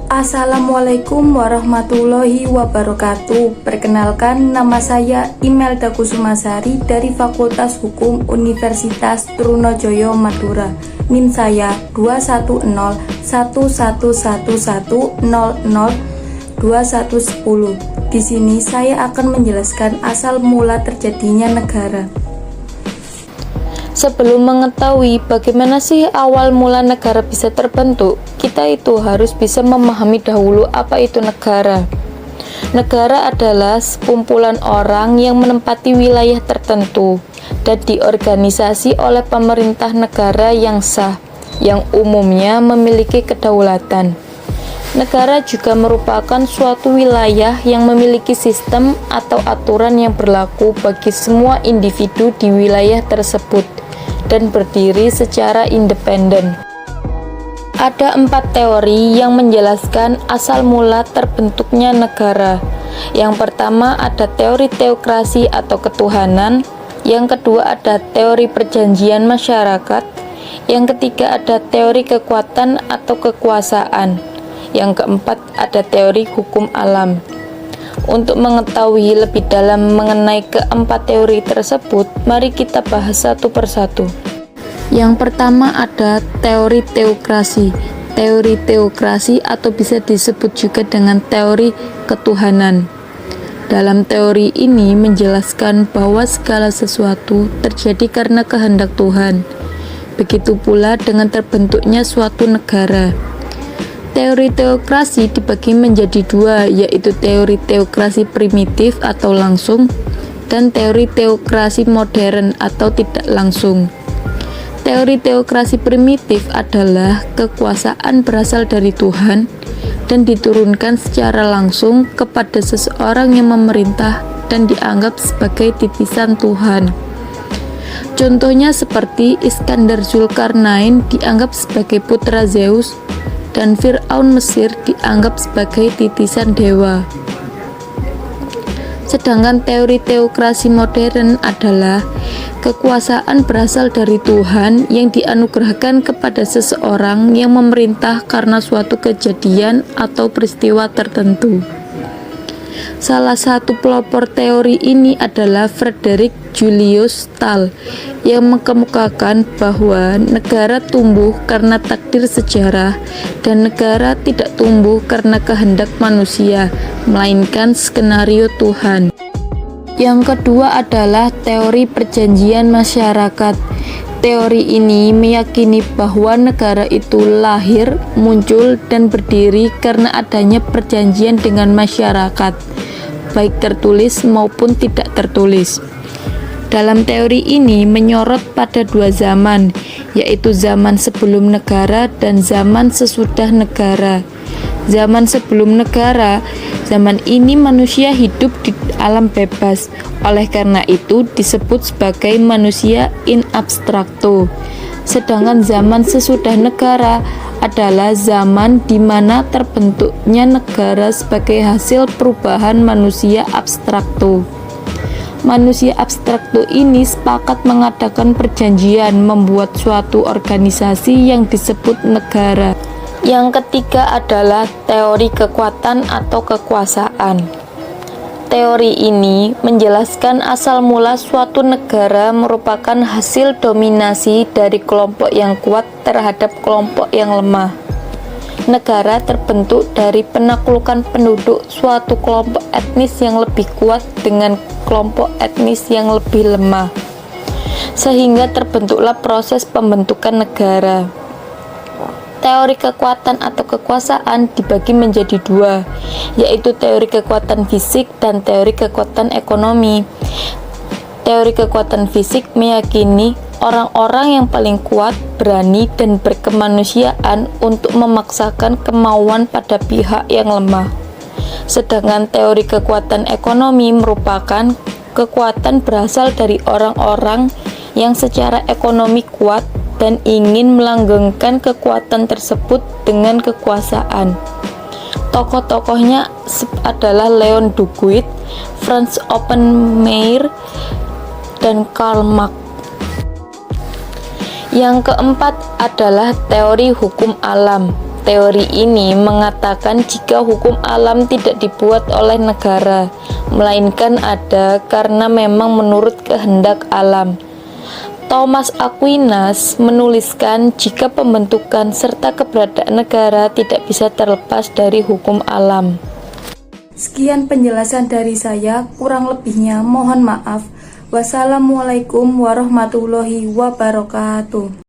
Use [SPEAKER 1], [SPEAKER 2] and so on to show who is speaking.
[SPEAKER 1] Assalamualaikum warahmatullahi wabarakatuh. Perkenalkan, nama saya Imelda Kusumasari dari Fakultas Hukum Universitas Trunojoyo Madura. NIM saya 2101111002110. Di sini saya akan menjelaskan asal mula terjadinya negara.
[SPEAKER 2] Sebelum mengetahui bagaimana sih awal mula negara bisa terbentuk, kita itu harus bisa memahami dahulu apa itu negara. Negara adalah sekumpulan orang yang menempati wilayah tertentu dan diorganisasi oleh pemerintah negara yang sah, yang umumnya memiliki kedaulatan. Negara juga merupakan suatu wilayah yang memiliki sistem atau aturan yang berlaku bagi semua individu di wilayah tersebut dan berdiri secara independen. Ada 4 teori yang menjelaskan asal mula terbentuknya negara. Yang pertama ada teori teokrasi atau ketuhanan, yang kedua ada teori perjanjian masyarakat, yang ketiga ada teori kekuatan atau kekuasaan, yang keempat ada teori hukum alam. Untuk mengetahui lebih dalam mengenai keempat teori tersebut, mari kita bahas satu persatu. Yang pertama ada teori teokrasi. Teori teokrasi atau bisa disebut juga dengan teori ketuhanan. Dalam teori ini menjelaskan bahwa segala sesuatu terjadi karena kehendak Tuhan. Begitu pula dengan terbentuknya suatu negara. Teori teokrasi dibagi menjadi 2, yaitu teori teokrasi primitif atau langsung dan teori teokrasi modern atau tidak langsung. Teori teokrasi primitif adalah kekuasaan berasal dari Tuhan dan diturunkan secara langsung kepada seseorang yang memerintah dan dianggap sebagai titisan Tuhan. Contohnya seperti Iskandar Zulkarnain dianggap sebagai putra Zeus dan Fir'aun Mesir dianggap sebagai titisan dewa. Sedangkan teori teokrasi modern adalah kekuasaan berasal dari Tuhan yang dianugerahkan kepada seseorang yang memerintah karena suatu kejadian atau peristiwa tertentu. Salah satu pelopor teori ini adalah Frederick Julius Stahl yang mengemukakan bahwa negara tumbuh karena takdir sejarah dan negara tidak tumbuh karena kehendak manusia, melainkan skenario Tuhan. Yang kedua adalah teori perjanjian masyarakat. Teori ini meyakini bahwa negara itu lahir, muncul, dan berdiri karena adanya perjanjian dengan masyarakat, baik tertulis maupun tidak tertulis. Dalam teori ini menyorot pada 2 zaman, yaitu zaman sebelum negara dan zaman sesudah negara. Zaman sebelum negara, zaman ini manusia hidup di alam bebas, oleh karena itu disebut sebagai manusia in abstrakto. Sedangkan zaman sesudah negara adalah zaman di mana terbentuknya negara sebagai hasil perubahan manusia abstrakto. Manusia abstrakto ini sepakat mengadakan perjanjian membuat suatu organisasi yang disebut negara. Yang ketiga adalah teori kekuatan atau kekuasaan. Teori ini menjelaskan asal mula suatu negara merupakan hasil dominasi dari kelompok yang kuat terhadap kelompok yang lemah. Negara terbentuk dari penaklukan penduduk suatu kelompok etnis yang lebih kuat dengan kelompok etnis yang lebih lemah, sehingga terbentuklah proses pembentukan negara. Teori kekuatan atau kekuasaan dibagi menjadi 2, yaitu teori kekuatan fisik dan teori kekuatan ekonomi. Teori kekuatan fisik meyakini orang-orang yang paling kuat, berani, dan berkemanusiaan untuk memaksakan kemauan pada pihak yang lemah. Sedangkan teori kekuatan ekonomi merupakan kekuatan berasal dari orang-orang yang secara ekonomi kuat dan ingin melanggengkan kekuatan tersebut dengan kekuasaan. Tokoh-tokohnya adalah Leon Duguid, Franz Oppenmeier, dan Karl Marx. Yang keempat adalah teori hukum alam. Teori ini mengatakan jika hukum alam tidak dibuat oleh negara, melainkan ada karena memang menurut kehendak alam. Thomas Aquinas menuliskan jika pembentukan serta keberadaan negara tidak bisa terlepas dari hukum alam.
[SPEAKER 1] Sekian penjelasan dari saya, kurang lebihnya mohon maaf. Wassalamualaikum warahmatullahi wabarakatuh.